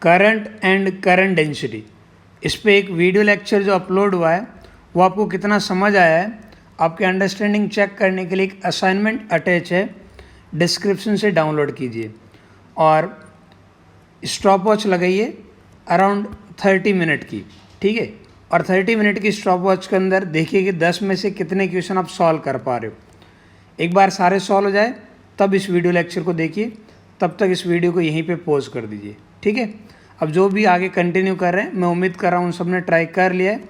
Current and current density, इस पे एक वीडियो लेक्चर जो अपलोड हुआ है वो आपको कितना समझ आया है आपके अंडरस्टैंडिंग चेक करने के लिए एक असाइनमेंट अटैच है, डिस्क्रिप्शन से डाउनलोड कीजिए और स्टॉप वॉच लगाइए अराउंड 30 मिनट की, ठीक है। और 30 मिनट की स्टॉप वॉच के अंदर देखिए कि 10 में से कितने क्वेश्चन आप सॉल्व कर पा रहे हो। एक बार सारे सॉल्व हो जाए तब इस वीडियो लेक्चर को देखिए, तब तक इस वीडियो को यहीं पे पॉज कर दीजिए, ठीक है। अब जो भी आगे कंटिन्यू कर रहे हैं, मैं उम्मीद कर रहा हूँ उन सब ने ट्राई कर लिया है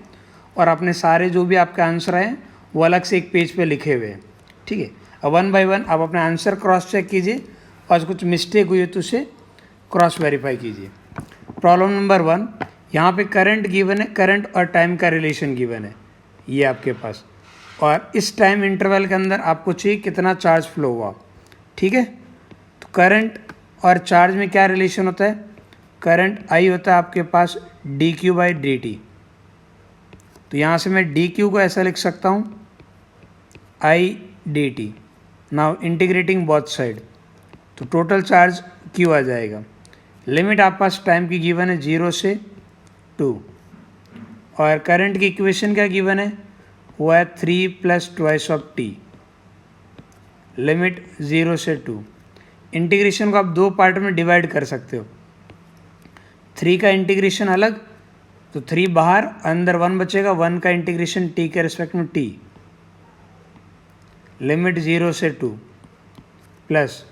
और अपने सारे जो भी आपके आंसर हैं वो अलग से एक पेज पे लिखे हुए हैं, ठीक है। अब 1 बाय 1 आप अपने आंसर क्रॉस चेक कीजिए और कुछ मिस्टेक हुई है तो उसे क्रॉस वेरीफाई कीजिए। प्रॉब्लम नंबर 1, यहाँ पे करंट गिवन है, करंट और टाइम का रिलेशन गिवन है ये आपके पास, और इस टाइम इंटरवल के अंदर आपको चाहिए कितना चार्ज फ्लो हुआ, ठीक है। तो करंट और चार्ज में क्या रिलेशन होता है, करंट आई होता है आपके पास d q by d t. तो यहाँ से मैं डी क्यू को ऐसा लिख सकता हूँ I D T. Now integrating both side, तो टोटल चार्ज क्यू आ जाएगा। लिमिट आपके पास टाइम की गिवन है 0 से 2, और करंट की इक्वेशन क्या गिवन है, वो है 3 + 2 ऑफ टी, लिमिट 0 से 2। इंटीग्रेशन को आप दो पार्ट में डिवाइड कर सकते हो, 3 का इंटीग्रेशन अलग, तो 3 बाहर, अंदर 1 बचेगा, 1 का इंटीग्रेशन टी के रिस्पेक्ट में टी, लिमिट 0 से 2 प्लस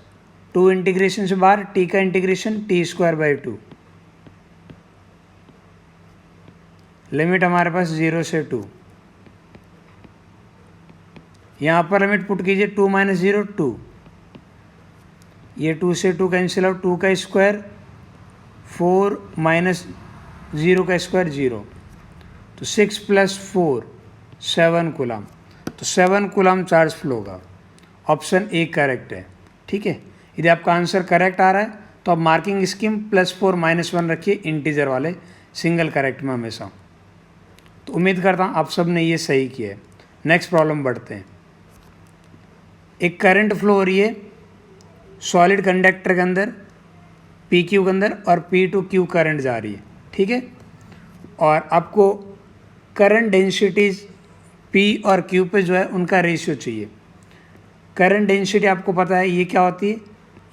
2 इंटीग्रेशन से बाहर टी का इंटीग्रेशन t²/2, लिमिट हमारे पास 0 से 2। यहाँ पर लिमिट पुट कीजिए 2 - 0 2, ये 2 से 2 कैंसिल आउट, 2 का स्क्वायर 4 - 0 का स्क्वायर 0, तो 6 + 4 7 कूलम, तो 7 कूलम चार्ज फ्लो होगा। ऑप्शन ए करेक्ट है, ठीक है। यदि आपका आंसर करेक्ट आ रहा है तो आप मार्किंग स्कीम +4 - 1 रखिए इंटीजर वाले, सिंगल करेक्ट में हमेशा। तो उम्मीद करता हूँ आप सब ने ये सही किया है। नेक्स्ट प्रॉब्लम बढ़ते हैं। एक करंट फ्लो हो रही है सॉलिड कंडक्टर के अंदर पी क्यू के अंदर, और पी टू क्यू करंट जा रही है, ठीक है। और आपको करंट डेंसिटीज पी और क्यू पे जो है उनका रेशियो चाहिए। करंट डेंसिटी आपको पता है ये क्या होती है,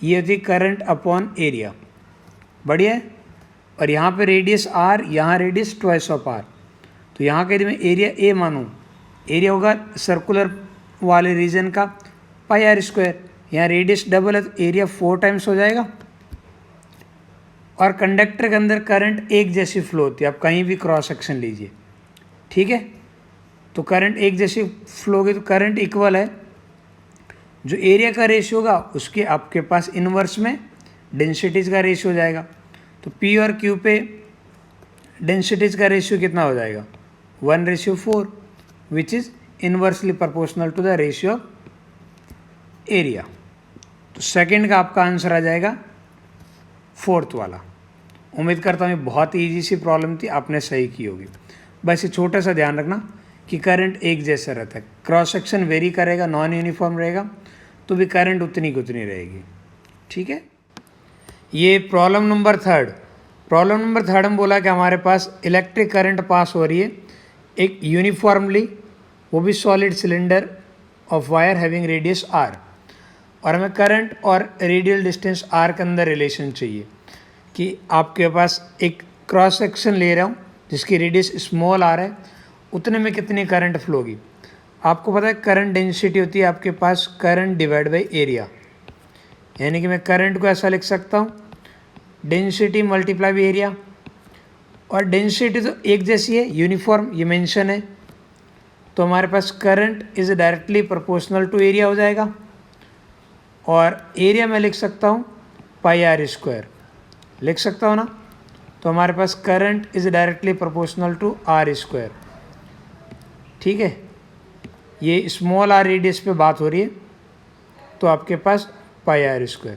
ये होती है करंट अपॉन एरिया, बढ़िया है। और यहाँ पे रेडियस आर, यहाँ रेडियस 2 ऑफ आर, तो यहाँ के यदि मैं एरिया ए मानूँ, एरिया होगा सर्कुलर वाले रीजन का πr², यहाँ रेडियस डबल है तो एरिया 4 टाइम्स हो जाएगा। और कंडक्टर के अंदर करंट एक जैसी फ्लो होती है, आप कहीं भी क्रॉस सेक्शन लीजिए, ठीक है। तो करंट एक जैसी फ्लो होगी तो करंट इक्वल है, जो एरिया का रेशियो होगा उसके आपके पास इन्वर्स में डेंसिटीज़ का रेशियो हो जाएगा। तो पी और क्यू पे डेंसिटीज़ का रेशियो कितना हो जाएगा, 1:4, which is inversely proportional to the ratio of area. तो सेकंड का आपका आंसर आ जाएगा 4th वाला। उम्मीद करता हूँ ये बहुत ही ईजी सी प्रॉब्लम थी, आपने सही की होगी। बस ये छोटा सा ध्यान रखना कि करंट एक जैसा रहता है, क्रॉस सेक्शन वेरी करेगा, नॉन यूनिफॉर्म रहेगा तो भी करंट उतनी की उतनी रहेगी, ठीक है। ये प्रॉब्लम नंबर 3 में बोला कि हमारे पास इलेक्ट्रिक करंट पास हो रही है एक यूनिफॉर्मली, वो भी solid cylinder of wire having radius R, और हमें करंट और रेडियल डिस्टेंस आर के अंदर रिलेशन चाहिए कि आपके पास एक क्रॉस सेक्शन ले रहा हूँ जिसकी रेडियस स्मॉल आर है, उतने में कितनी करंट फ्लो होगी। आपको पता है करंट डेंसिटी होती है आपके पास करंट डिवाइड बाई एरिया, यानी कि मैं करंट को ऐसा लिख सकता हूँ डेंसिटी मल्टीप्लाई बाई एरिया, और डेंसिटी तो एक जैसी है, यूनिफॉर्म ये मेंशन है, तो हमारे पास current is directly proportional to area हो जाएगा। और एरिया में लिख सकता हूँ πr², लिख सकता हूँ ना, तो हमारे पास current is directly proportional to r², ठीक है। ये स्मॉल आर रेडियस पे बात हो रही है तो आपके पास πr²,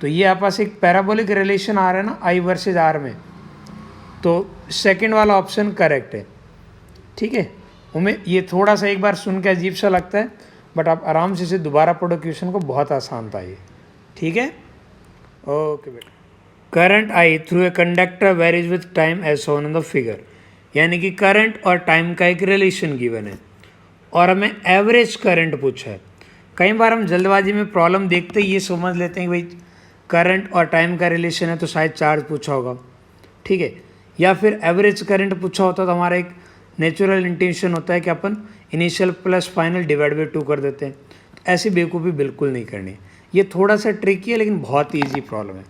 तो ये आपके पास एक पैराबोलिक रिलेशन आ रहा है ना आई वर्सेज आर में, तो सेकंड वाला ऑप्शन करेक्ट है, ठीक है। उम्मीद ये थोड़ा सा एक बार सुन के अजीब सा लगता है, बट आप आराम से दोबारा पढ़ो क्वेश्चन को, बहुत आसान था ये, ठीक है। ओके बेटा। Current I through a conductor varies with time as shown in the figure, यानी कि करंट और टाइम का एक रिलेशन गिवन है और हमें एवरेज करंट पूछा है। कई बार हम जल्दबाजी में प्रॉब्लम देखते ही ये समझ लेते हैं कि भाई करंट और टाइम का रिलेशन है तो शायद चार्ज पूछा होगा, ठीक है, या फिर एवरेज करंट पूछा होता तो हमारा एक नेचुरल इंटेंशन होता है कि अपन initial plus final divide by 2 कर देते हैं। तो ऐसी बेवकूफ़ी बिल्कुल नहीं करनी। ये थोड़ा सा ट्रिकी है लेकिन बहुत ईजी प्रॉब्लम है।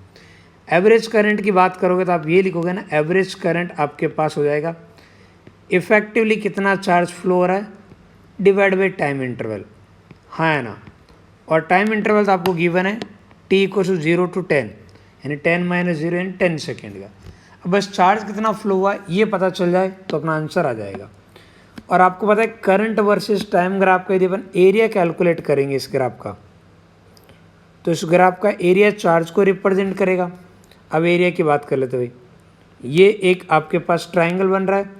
एवरेज करंट की बात करोगे तो आप ये लिखोगे ना, एवरेज करंट आपके पास हो जाएगा इफेक्टिवली कितना चार्ज फ्लो हो रहा है डिवाइड बाई टाइम इंटरवल, हाँ है ना। और टाइम इंटरवल तो आपको गिवन है t इक्वल टू 0 to 10, यानी 10 - 0 यानी 10 सेकेंड का। अब बस चार्ज कितना फ्लो हुआ ये पता चल जाए तो अपना आंसर आ जाएगा। और आपको पता है करंट वर्सेस टाइम ग्राफ का यदि अपन एरिया कैलकुलेट करेंगे इस ग्राफ का, तो इस ग्राफ का एरिया चार्ज को रिप्रेजेंट करेगा। अब एरिया की बात कर लेते भाई, ये एक आपके पास ट्राइंगल बन रहा है,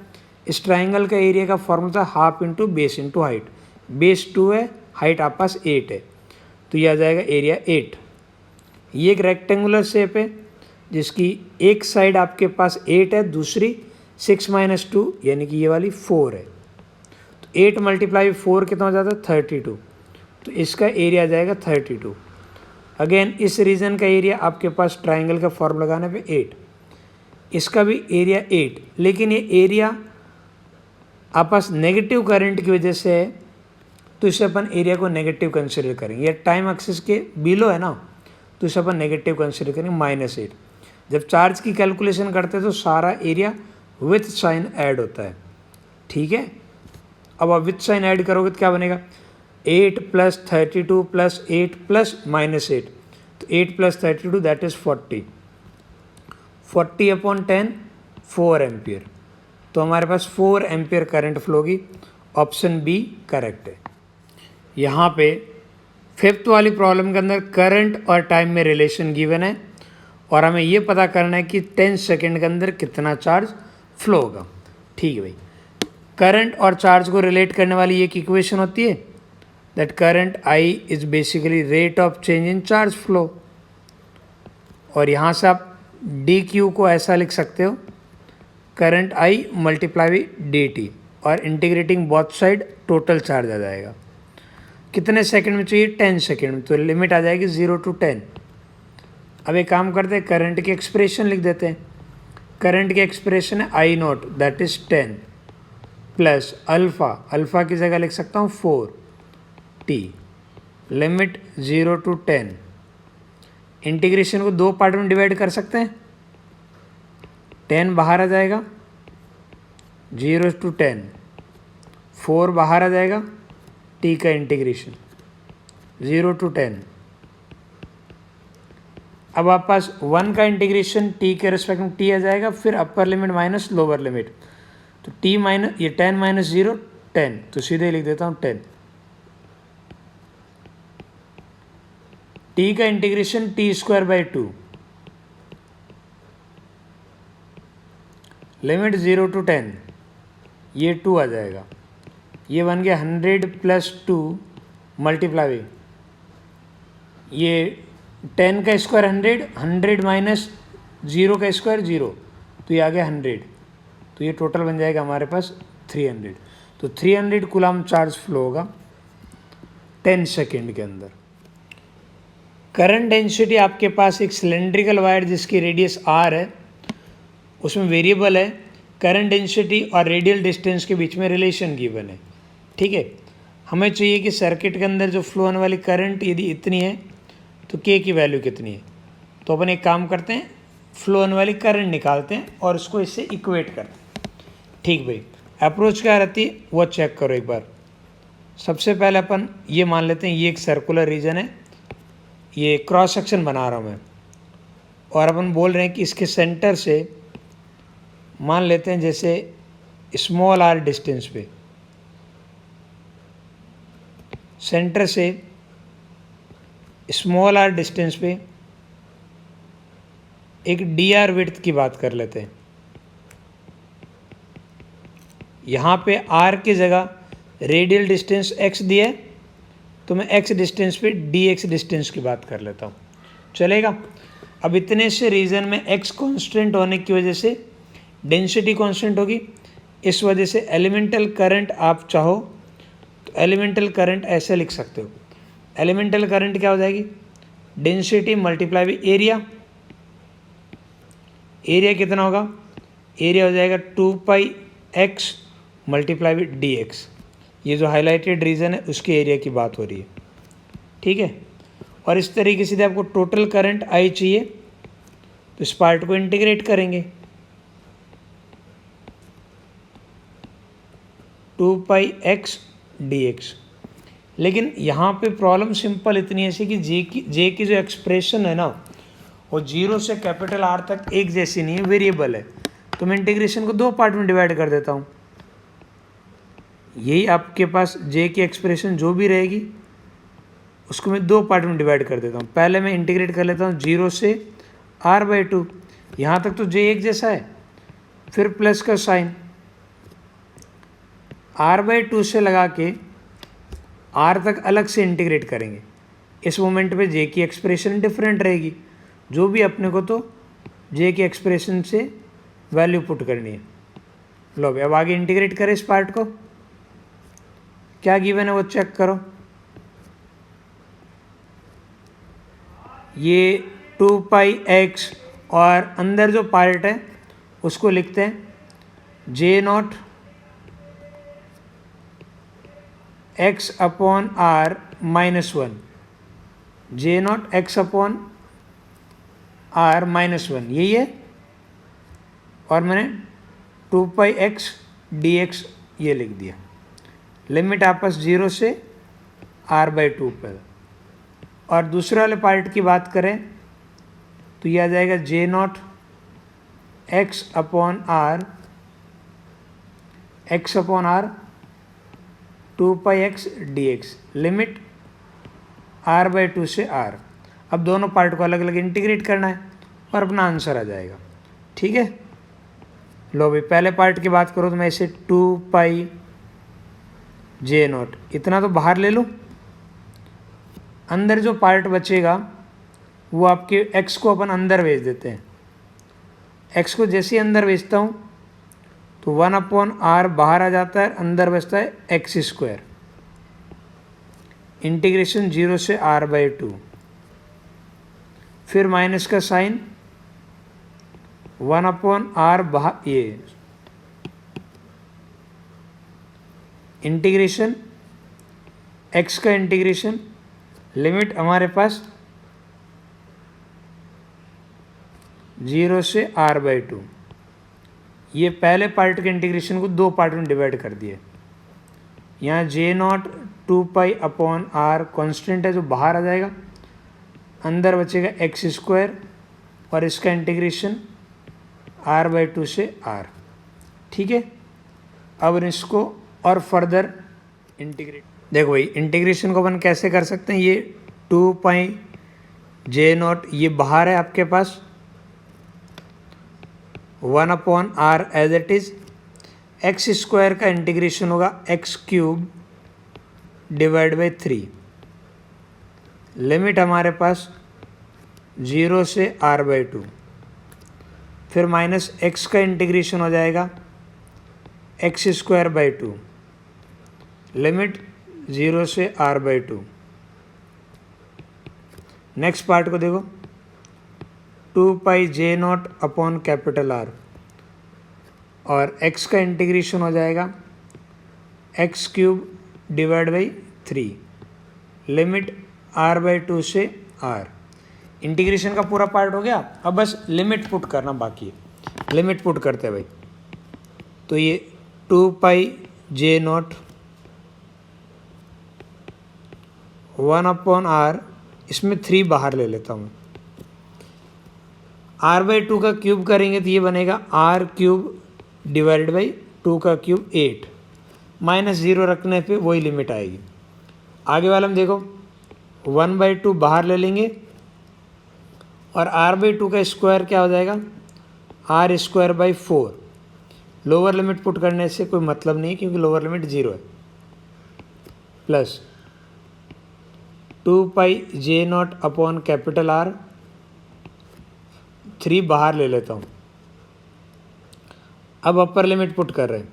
इस ट्राइंगल का एरिया का फॉर्मूला था half into base into height. Base 2 है, हाइट आप पास 8 है, तो ये आ जाएगा एरिया 8। ये एक रेक्टेंगुलर शेप है जिसकी एक साइड आपके पास 8 है, दूसरी 6 - 2 यानी कि ये वाली 4 है। तो 8 × 4 कितना हो जाता है 32, तो इसका एरिया आ जाएगा 32। अगेन इस रीजन का एरिया आपके पास ट्राइंगल का फॉर्म लगाने पे 8, इसका भी एरिया 8, लेकिन ये एरिया आपस नेगेटिव करंट की वजह से है तो इसे अपन एरिया को नेगेटिव कंसिडर करेंगे। ये टाइम एक्सिस के बिलो है ना, तो इसे अपन नेगेटिव कंसिडर करेंगे -8। जब चार्ज की कैलकुलेशन करते हैं तो सारा एरिया विथ साइन ऐड होता है, ठीक है। अब आप विथ साइन ऐड करोगे तो क्या बनेगा 8 + 32 + 8 + -8, तो 8 + 32 दैट इज़ 40। 40/10 4 एम्पियर, तो हमारे पास 4 एम्पियर करंट फ्लो होगी। ऑप्शन बी करेक्ट है। यहाँ पे 5th वाली प्रॉब्लम के अंदर करंट और टाइम में रिलेशन गिवन है और हमें ये पता करना है कि 10 सेकेंड के अंदर कितना चार्ज फ्लो होगा, ठीक है भाई। करंट और चार्ज को रिलेट करने वाली एक इक्वेशन होती है that current I is basically rate of change in charge flow, और यहाँ से आप डी क्यू को ऐसा लिख सकते हो करंट आई × dt, और integrating both side total charge आ जाएगा। कितने सेकंड में चाहिए 10 सेकंड में, तो लिमिट आ जाएगी 0 to 10। अब एक काम करते हैं, करंट की एक्सप्रेशन लिख देते हैं। करंट की एक्सप्रेशन है I0 that is 10 plus alpha की जगह लिख सकता हूँ 4t, लिमिट 0 to 10। इंटीग्रेशन को 2 पार्ट में डिवाइड कर सकते हैं, 10 बाहर आ जाएगा 0 to 10, 4 बाहर आ जाएगा, t का इंटीग्रेशन 0 to 10। अब आप पास 1 का इंटीग्रेशन t के रिस्पेक्ट में t आ जाएगा, फिर upper limit minus lower limit, तो t माइनस ये 10 - 0 10, तो सीधे लिख देता हूँ 10। t का इंटीग्रेशन t²/2, लिमिट 0 to 10, ये 2 आ जाएगा, ये बन गया 100 + 2 मल्टीप्लाई, ये 10 का स्क्वायर 100, 100 - 0 का स्क्वायर 0, तो ये आ गया 100, तो ये टोटल बन जाएगा हमारे पास 300। तो 300 कूलम चार्ज फ्लो होगा 10 सेकेंड के अंदर। करंट डेंसिटी आपके पास एक सिलेंड्रिकल वायर जिसकी रेडियस r है, उसमें वेरिएबल है करंट डेंसिटी और रेडियल डिस्टेंस के बीच में रिलेशन गिवन है, ठीक है। हमें चाहिए कि सर्किट के अंदर जो फ्लो होने वाली करंट यदि इतनी है तो k की वैल्यू कितनी है। तो अपन एक काम करते हैं, फ्लो होने वाली करंट निकालते हैं और उसको इससे इक्वेट करते हैं, ठीक भाई। अप्रोच क्या रहती है वो चेक करो एक बार। सबसे पहले अपन ये मान लेते हैं ये एक सर्कुलर रीजन है, ये क्रॉस सेक्शन बना रहा हूँ मैं, और अपन बोल रहे हैं कि इसके सेंटर से मान लेते हैं जैसे स्मॉल r डिस्टेंस पे, सेंटर से स्मॉल r डिस्टेंस पे एक dr विड्थ की बात कर लेते हैं। यहाँ पे r की जगह रेडियल डिस्टेंस x दिया है, तो मैं x डिस्टेंस पे dx डिस्टेंस की बात कर लेता हूँ, चलेगा। अब इतने से रीजन में x कांस्टेंट होने की वजह से डेंसिटी कांस्टेंट होगी। इस वजह से एलिमेंटल करंट आप चाहो तो एलिमेंटल करंट ऐसे लिख सकते हो। एलिमेंटल करंट क्या हो जाएगी, density multiply by area. Area कितना होगा, एरिया हो जाएगा 2πx मल्टीप्लाई बाई dx। ये जो हाईलाइटेड रीजन है उसके एरिया की बात हो रही है, ठीक है। और इस तरीके से आपको टोटल करंट आई चाहिए तो इस पार्ट को इंटीग्रेट करेंगे, 2πx dx। लेकिन यहाँ पे प्रॉब्लम सिंपल इतनी ऐसी कि जे की जो एक्सप्रेशन है ना वो 0 से कैपिटल R तक एक जैसी नहीं है, वेरिएबल है। तो मैं इंटीग्रेशन को 2 पार्ट में डिवाइड कर देता हूँ। यही आपके पास जे की एक्सप्रेशन जो भी रहेगी उसको मैं 2 पार्ट में डिवाइड कर देता हूँ। पहले मैं इंटीग्रेट कर लेता हूँ 0 से R/2, यहाँ तक तो जे एक जैसा है, फिर प्लस का साइन R/2 से लगा के R तक अलग से इंटीग्रेट करेंगे। इस मोमेंट पे जे की एक्सप्रेशन डिफरेंट रहेगी, जो भी अपने को तो जे की एक्सप्रेशन से वैल्यू पुट करनी है। लो अब आगे इंटीग्रेट करें इस पार्ट को, क्या गिवन है वो चेक करो। ये 2πx और अंदर जो पार्ट है उसको लिखते हैं J0 x upon R -1, J0 x upon R -1 यही है। और मैंने 2πx dx ये लिख दिया। लिमिट आपस 0 से R/2 पर। और दूसरे वाले पार्ट की बात करें तो ये आ जाएगा J0 x upon R 2πx dx, limit R/2 से R। अब दोनों पार्ट को अलग अलग इंटीग्रेट करना है और अपना आंसर आ जाएगा, ठीक है। लो भाई पहले पार्ट की बात करो तो मैं इसे 2π J0 इतना तो बाहर ले लूँ, अंदर जो पार्ट बचेगा वो आपके x को अपन अंदर भेज देते हैं। x को जैसे ही अंदर भेजता हूँ तो 1/R बाहर आ जाता है, अंदर बचता है x²। इंटीग्रेशन 0 से R/2, फिर माइनस का साइन 1/R बाहर, ये इंटीग्रेशन x का इंटीग्रेशन, लिमिट हमारे पास 0 से R/2। ये पहले पार्ट के इंटीग्रेशन को 2 पार्ट में डिवाइड कर दिए। यहाँ J0 2π/R कांस्टेंट है जो बाहर आ जाएगा, अंदर बचेगा x²। और इसका इंटीग्रेशन R/2 से R, ठीक है। अब इसको और फर्दर इंटीग्रेट, देखो भाई इंटीग्रेशन को अपन कैसे कर सकते हैं। ये 2π J0 ये बाहर है आपके पास, 1/R as it is, x² का इंटीग्रेशन होगा x³ डिवाइड बाई 3। लिमिट हमारे पास 0 से R/2, फिर माइनस x का इंटीग्रेशन हो जाएगा x²/2, लिमिट 0 से R/2। नेक्स्ट पार्ट को देखो, 2π J0 अपॉन कैपिटल R और x का इंटीग्रेशन हो जाएगा x³ divide by 3, limit R/2 से R। इंटीग्रेशन का पूरा पार्ट हो गया, अब बस लिमिट पुट करना बाकी है। लिमिट पुट करते हैं भाई, तो ये 2π J0 1/R, इसमें 3 बाहर ले लेता हूँ। R/2 का क्यूब करेंगे तो ये बनेगा R³ डिवाइड बाई 2 का क्यूब 8, -0 रखने पे वही लिमिट आएगी। आगे वाला में देखो 1/2 बाहर ले लेंगे और R/2 का स्क्वायर क्या हो जाएगा R²/4। लोअर लिमिट पुट करने से कोई मतलब नहीं क्योंकि लोअर लिमिट 0 है, plus 2π J0 upon capital R 3 बाहर ले लेता हूँ। अब अपर लिमिट पुट कर रहे हैं,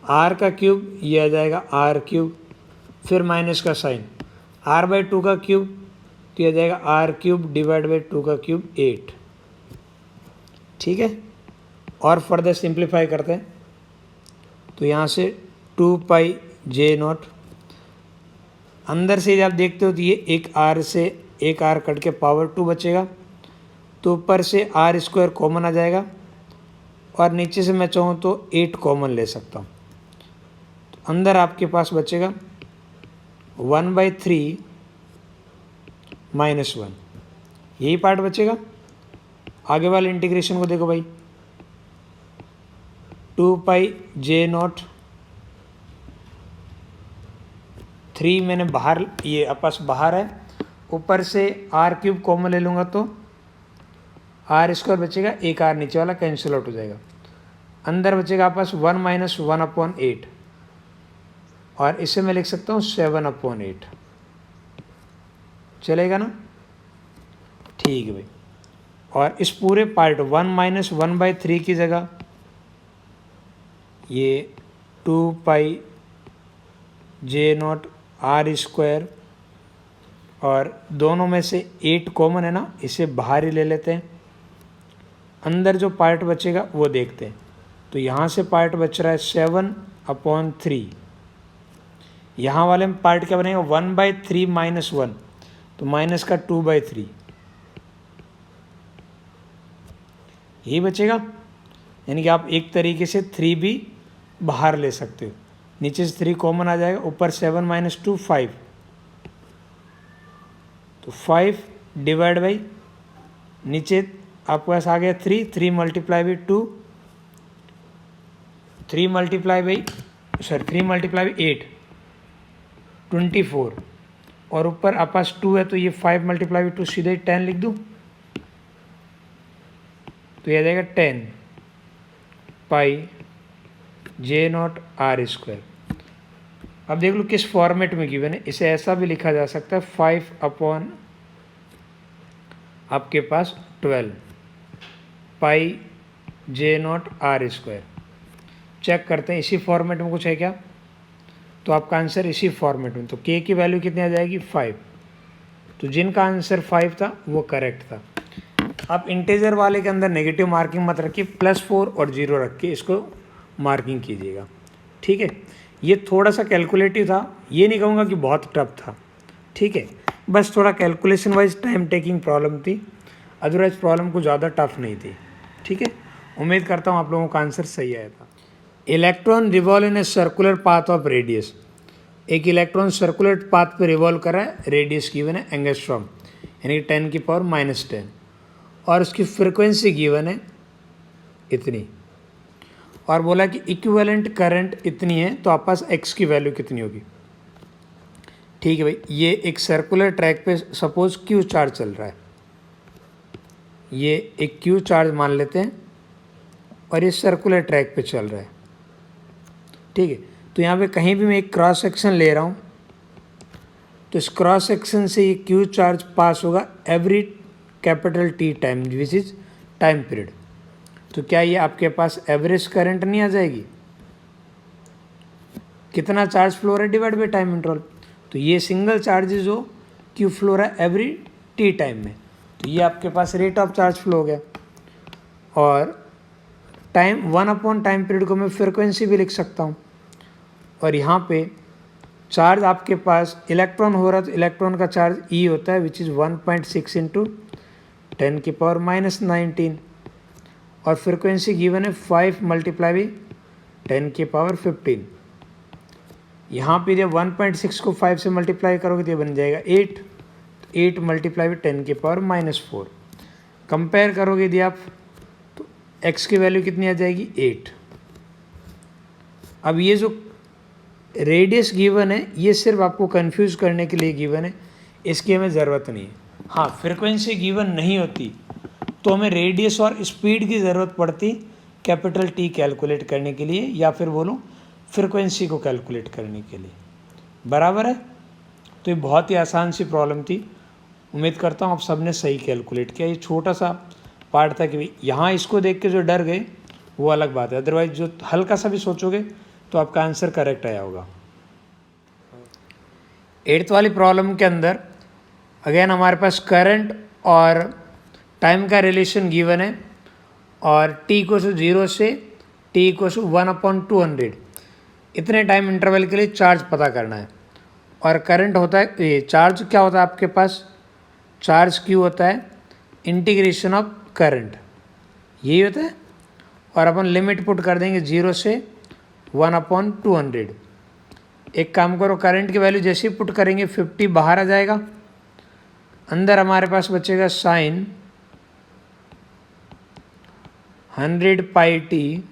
आर का क्यूब ये आ जाएगा आर क्यूब, फिर माइनस का साइन, आर बाई 2 का क्यूब तो ये आ जाएगा आर क्यूब डिवाइड बाई 2 का क्यूब 8। ठीक है, और फर्दर सिंप्लीफाई करते हैं तो यहाँ से 2 पाई जे नॉट, अंदर से जब देखते हो तो ये एक आर से एक आर कट के पावर 2 बचेगा, तो ऊपर से आर स्क्वायर कॉमन आ जाएगा और नीचे से मैं चाहूँ तो 8 कॉमन ले सकता हूँ। तो अंदर आपके पास बचेगा 1/3 -1, यही पार्ट बचेगा। आगे वाले इंटीग्रेशन को देखो भाई, 2 पाई जे नॉट, 3 मैंने बाहर, ये आपस बाहर है, ऊपर से आर क्यूब कॉमन ले लूँगा तो आर स्क्वायर बचेगा, एक आर नीचे वाला कैंसिल आउट हो जाएगा, अंदर बचेगा आपस 1 - 1/8 और इसे मैं लिख सकता हूँ 7/8। चलेगा ना? ठीक है भाई। और इस पूरे पार्ट 1 - 1/3 की जगह ये 2 पाई जे नॉट आर स्क्वायर, और दोनों में से 8 कॉमन है ना, इसे बाहर ही ले लेते हैं। अंदर जो पार्ट बचेगा वो देखते हैं। तो यहाँ से पार्ट बच रहा है 7/3, यहाँ वाले में पार्ट क्या बनेगा 1/3 - 1, तो माइनस का 2/3 यही बचेगा। यानी कि आप एक तरीके से 3 भी बाहर ले सकते हो, नीचे से 3 कॉमन आ जाएगा, ऊपर 7 - 2 5, तो 5 डिवाइड बाई नीचे आपके पास आ गया 3 × 8 24, और ऊपर आपके पास 2 है तो ये 5 × 2 सीधे 10 लिख दूँ तो ये आ जाएगा 10 पाई जे नॉट आर स्क्वायर। अब देख लो किस फॉर्मेट में गिवन है, इसे ऐसा भी लिखा जा सकता है 5 अपॉन आपके पास 12 पाई जे नॉट आर स्क्वायर। चेक करते हैं इसी फॉर्मेट में कुछ है क्या, तो आपका आंसर इसी फॉर्मेट में, तो के की वैल्यू कितनी आ जाएगी 5, तो जिनका आंसर 5 था वो करेक्ट था। आप इंटीजर वाले के अंदर नेगेटिव मार्किंग मत रखिए, +4 और 0 रख के इसको मार्किंग कीजिएगा। ठीक है, ये थोड़ा सा कैलकुलेटिव था, ये नहीं कहूँगा कि बहुत टफ था। ठीक है, बस थोड़ा calculation wise time taking problem थी, अदरवाइज प्रॉब्लम को ज़्यादा टफ नहीं थी। ठीक है, उम्मीद करता हूँ आप लोगों का आंसर सही आया था। Electron revolve in a circular path of radius, एक इलेक्ट्रॉन सर्कुलर पाथ पे रिवॉल्व कर रहा है, रेडियस गिवन है एंगस्ट्रॉम यानी 10⁻⁻10, और उसकी फ्रिक्वेंसी गिवन है इतनी, और बोला कि इक्विवेलेंट करंट इतनी है, तो आप पास एक्स की वैल्यू कितनी होगी। ठीक है भाई, ये एक सर्कुलर ट्रैक पे सपोज क्यू चार्ज चल रहा है, ये एक क्यू चार्ज मान लेते हैं और ये सर्कुलर ट्रैक पे चल रहा है। ठीक है, तो यहाँ पे कहीं भी मैं एक क्रॉस सेक्शन ले रहा हूँ तो इस क्रॉस सेक्शन से ये क्यू चार्ज पास होगा every capital T time which is time period. तो क्या ये आपके पास एवरेज करंट नहीं आ जाएगी, कितना चार्ज फ्लो है डिवाइड बाई टाइम इंटरवल, तो ये सिंगल चार्जेज हो क्यू फ्लो रहा है एवरी टी टाइम में, तो ये आपके पास रेट ऑफ चार्ज फ्लो हो गया। और टाइम 1 टाइम पीरियड को मैं फ्रिक्वेंसी भी लिख सकता हूँ, और यहाँ पे चार्ज आपके पास इलेक्ट्रॉन हो रहा है तो इलेक्ट्रॉन का चार्ज ई होता है विच इज़ 1.6 × 10⁻⁻19, और फ्रिक्वेंसी गिवन है 5 × 10⁻15। यहाँ पे जब 1.6 को 5 से मल्टीप्लाई करोगे तो ये बन जाएगा 8, 8 × 10⁻⁻4। कंपेयर करोगे यदि आप तो x की वैल्यू कितनी आ जाएगी 8। अब ये जो रेडियस गिवन है ये सिर्फ आपको कंफ्यूज करने के लिए गिवन है, इसकी हमें ज़रूरत नहीं है। हाँ, फ्रिक्वेंसी गिवन नहीं होती तो हमें रेडियस और स्पीड की ज़रूरत पड़ती कैपिटल टी कैलकुलेट करने के लिए, या फिर बोलूँ फ्रिक्वेंसी को कैलकुलेट करने के लिए। बराबर है, तो ये बहुत ही आसान सी प्रॉब्लम थी। उम्मीद करता हूँ आप सबने सही कैलकुलेट किया। ये छोटा सा पार्ट था कि भाई यहाँ इसको देख के जो डर गए वो अलग बात है, अदरवाइज जो हल्का सा भी सोचोगे तो आपका आंसर करेक्ट आया होगा। 8th वाली प्रॉब्लम के अंदर अगेन हमारे पास करंट और टाइम का रिलेशन गिवन है और t को 0 से t को 1/200 इतने टाइम इंटरवल के लिए चार्ज पता करना है। और करंट होता है, ये चार्ज क्या होता है आपके पास, चार्ज क्यू होता है इंटीग्रेशन ऑफ करंट, यही होता है। और अपन लिमिट पुट कर देंगे 0 से 1/200। एक काम करो, करंट की वैल्यू जैसे ही पुट करेंगे 50 बाहर आ जाएगा, अंदर हमारे पास बचेगा साइन 100πt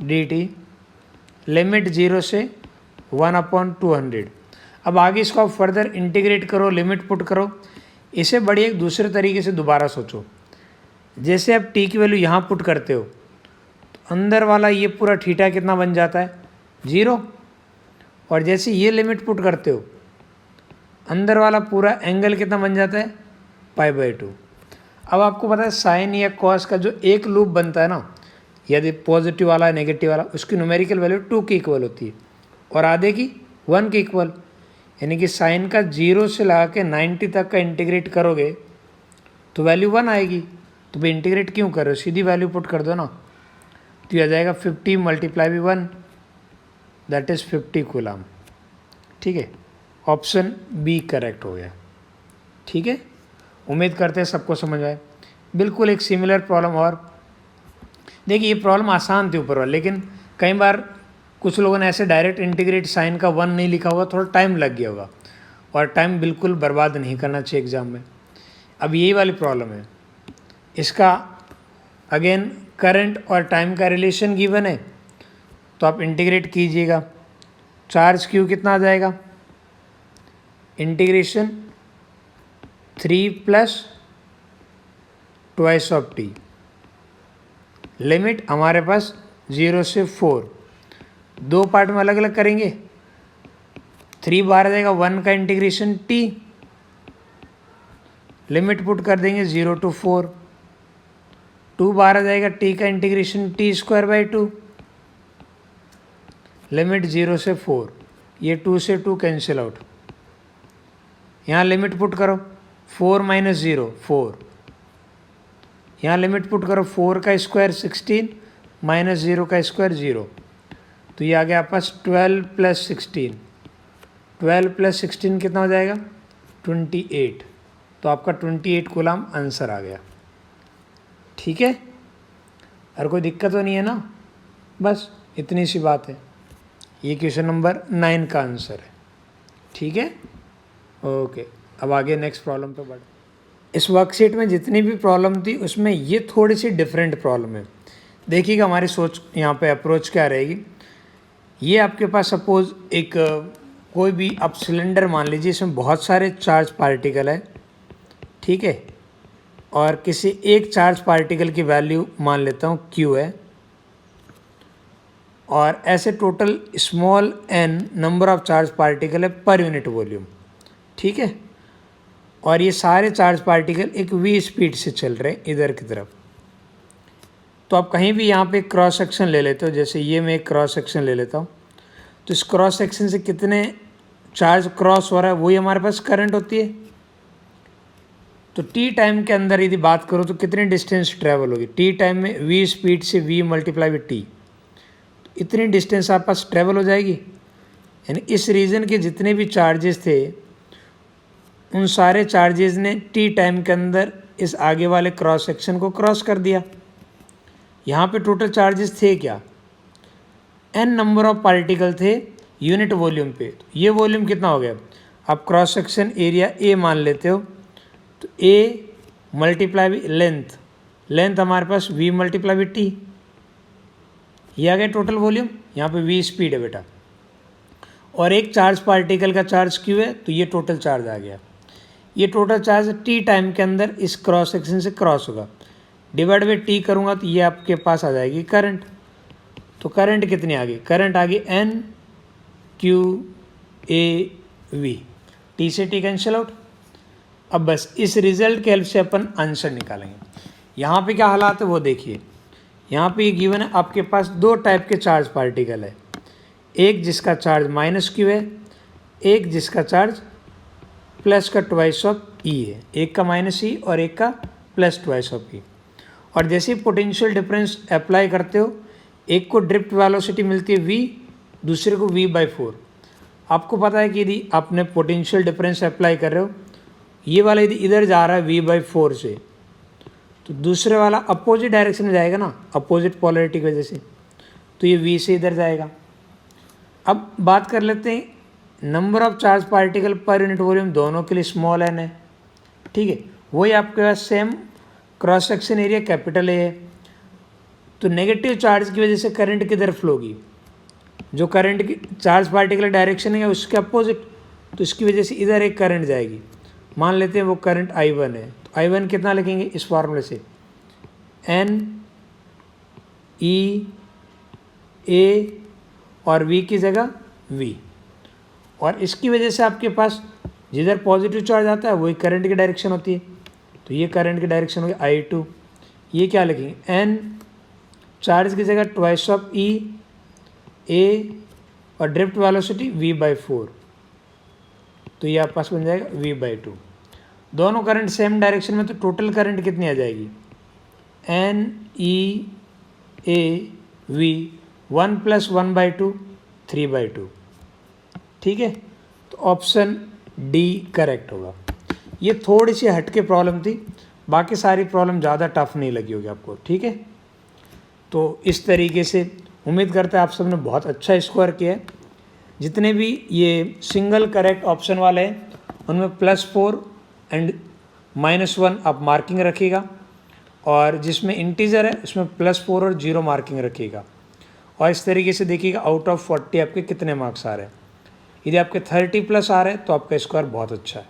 dt, लिमिट 0 से 1/200। अब आगे इसको आप फर्दर इंटीग्रेट करो, लिमिट पुट करो। इसे बड़ी एक दूसरे तरीके से दोबारा सोचो। जैसे आप t की वैल्यू यहाँ पुट करते हो तो अंदर वाला ये पूरा थीटा कितना बन जाता है, 0। और जैसे ये लिमिट पुट करते हो अंदर वाला पूरा एंगल कितना बन जाता है, π/2। अब आपको पता है साइन या कॉस का जो एक लूप बनता है ना, यदि पॉजिटिव वाला है नेगेटिव वाला, उसकी न्यूमेरिकल वैल्यू 2 की इक्वल होती है और आधे की 1 के इक्वल। यानी कि साइन का 0 से लगा के 90 तक का इंटीग्रेट करोगे तो वैल्यू 1 आएगी। तो भाई इंटीग्रेट क्यों कर रहे हो, सीधी वैल्यू पुट कर दो ना, तो ये आ जाएगा 50 × 1 दैट इज़ 50 कूलम। ठीक है, ऑप्शन बी करेक्ट हो गया। ठीक है, उम्मीद करते हैं सबको समझ आए। बिल्कुल एक सिमिलर प्रॉब्लम और देखिए, ये प्रॉब्लम आसान थी ऊपर वाला, लेकिन कई बार कुछ लोगों ने ऐसे डायरेक्ट इंटीग्रेट साइन का 1 नहीं लिखा होगा, थोड़ा टाइम लग गया होगा, और टाइम बिल्कुल बर्बाद नहीं करना चाहिए एग्ज़ाम में। अब यही वाली प्रॉब्लम है, इसका अगेन करंट और टाइम का रिलेशन गिवन है, तो आप इंटीग्रेट कीजिएगा। चार्ज क्यू कितना आ जाएगा, इंटीग्रेशन 3 + 2/t, लिमिट हमारे पास 0 से 4, दो पार्ट में अलग अलग करेंगे। 3 बाहर आ जाएगा, 1 का इंटीग्रेशन t, लिमिट पुट कर देंगे 0 to 4, 2 बाहर आ जाएगा, t का इंटीग्रेशन t²/2, लिमिट 0 से 4, ये 2 से 2 कैंसिल आउट। यहाँ लिमिट पुट करो 4 - 0 4, यहाँ लिमिट पुट करो 4 का स्क्वायर 16 - 0 का स्क्वायर 0, तो ये आ गया आपस 12 + 16, 12 + 16 कितना हो जाएगा 28। तो आपका 28 कूलम आंसर आ गया। ठीक है, और कोई दिक्कत तो नहीं है ना, बस इतनी सी बात है। ये क्वेश्चन नंबर 9 का आंसर है। ठीक है, ओके। अब आगे नेक्स्ट प्रॉब्लम पे बढ़। इस वर्कशीट में जितनी भी प्रॉब्लम थी उसमें ये थोड़ी सी डिफरेंट प्रॉब्लम है। देखिएगा हमारी सोच यहाँ पे अप्रोच क्या रहेगी। ये आपके पास सपोज़ एक कोई भी आप सिलेंडर मान लीजिए, इसमें बहुत सारे चार्ज पार्टिकल है, ठीक है, और किसी एक चार्ज पार्टिकल की वैल्यू मान लेता हूँ Q है, और ऐसे total small n number of charge particle है पर यूनिट वॉल्यूम। ठीक है, और ये सारे चार्ज पार्टिकल एक v स्पीड से चल रहे हैं इधर की तरफ। तो आप कहीं भी यहाँ पे क्रॉस सेक्शन ले लेते हो, जैसे ये मैं एक क्रॉस सेक्शन ले लेता हूँ, तो इस क्रॉस सेक्शन से कितने चार्ज क्रॉस हो रहा है वही हमारे पास करंट होती है। तो t टाइम के अंदर यदि बात करो तो कितनी डिस्टेंस ट्रैवल होगी, t टाइम में v स्पीड से v × t, इतनी डिस्टेंस आपके पास ट्रैवल हो जाएगी। यानी इस रीजन के जितने भी चार्जेस थे उन सारे चार्जेस ने t टाइम के अंदर इस आगे वाले क्रॉस सेक्शन को क्रॉस कर दिया। यहाँ पे टोटल चार्जेस थे क्या, n नंबर ऑफ पार्टिकल थे यूनिट वॉल्यूम पे। तो ये वॉल्यूम कितना हो गया, आप क्रॉस सेक्शन एरिया a मान लेते हो, तो a × लेंथ, लेंथ हमारे पास v × t, ये आ गया टोटल वॉल्यूम। यहाँ पे v स्पीड है बेटा, और एक चार्ज पार्टिकल का चार्ज q है, तो ये टोटल चार्ज आ गया। ये टोटल चार्ज t टाइम के अंदर इस क्रॉस सेक्शन से क्रॉस होगा, डिवाइड बाई t करूँगा तो ये आपके पास आ जाएगी करंट। तो करंट कितनी आ गई, करंट आ गई n q a v, t से t कैंसिल आउट। अब बस इस रिजल्ट के हेल्प से अपन आंसर निकालेंगे। यहाँ पे क्या हालात है वो देखिए। यहाँ पे ये गिवन है आपके पास दो टाइप के चार्ज पार्टिकल है, एक जिसका चार्ज माइनस क्यू है, एक जिसका चार्ज प्लस का ट्वाइस ऑफ ई है, एक का माइनस ई और एक का प्लस ट्वाइस ऑफ ई। और जैसे ही पोटेंशियल डिफरेंस अप्लाई करते हो, एक को ड्रिफ्ट वेलोसिटी मिलती है v, दूसरे को v/4। आपको पता है कि यदि आपने पोटेंशियल डिफरेंस अप्लाई कर रहे हो, ये वाला यदि इधर जा रहा है v/4 से, तो दूसरे वाला अपोजिट डायरेक्शन में जाएगा ना, अपोजिट पोलैरिटी की वजह से, तो ये v से इधर जाएगा। अब बात कर लेते हैं number of charge particle per unit volume, दोनों के लिए स्मॉल n है, ठीक है। वही आपके पास same cross section area capital A है। तो नेगेटिव चार्ज की वजह से करंट किधर फ्लो होगी, जो करंट की चार्ज पार्टिकल डायरेक्शन है उसके अपोजिट, तो इसकी वजह से इधर एक करंट जाएगी। मान लेते हैं वो करंट I1 है, तो I1 कितना लिखेंगे इस फार्मूले से, N E A और V की जगह V। और इसकी वजह से आपके पास जिधर पॉजिटिव चार्ज आता है वही करंट की डायरेक्शन होती है, तो ये करंट की डायरेक्शन होगी I2। ये क्या लिखेंगे, N चार्ज की जगह ट्वाइस ऑफ E A और ड्रिफ्ट वेलोसिटी v/4, तो ये आपके पास बन जाएगा v/2। दोनों करंट सेम डायरेक्शन में, तो टोटल करंट कितनी आ जाएगी, N E A V 1 + 1/2 3/2, ठीक है। तो ऑप्शन डी करेक्ट होगा। ये थोड़ी सी हटके प्रॉब्लम थी, बाकी सारी प्रॉब्लम ज़्यादा टफ नहीं लगी होगी आपको, ठीक है। तो इस तरीके से उम्मीद करते हैं आप सबने बहुत अच्छा स्कोर किया है। जितने भी ये सिंगल करेक्ट ऑप्शन वाले हैं उनमें +4 एंड -1 आप मार्किंग रखिएगा, और जिसमें इंटीजर है उसमें +4 और 0 मार्किंग रखिएगा। और इस तरीके से देखिएगा आउट ऑफ 40 आपके कितने मार्क्स आ रहे हैं। यदि आपके 30+ आ रहे हैं तो आपका स्कोर बहुत अच्छा है।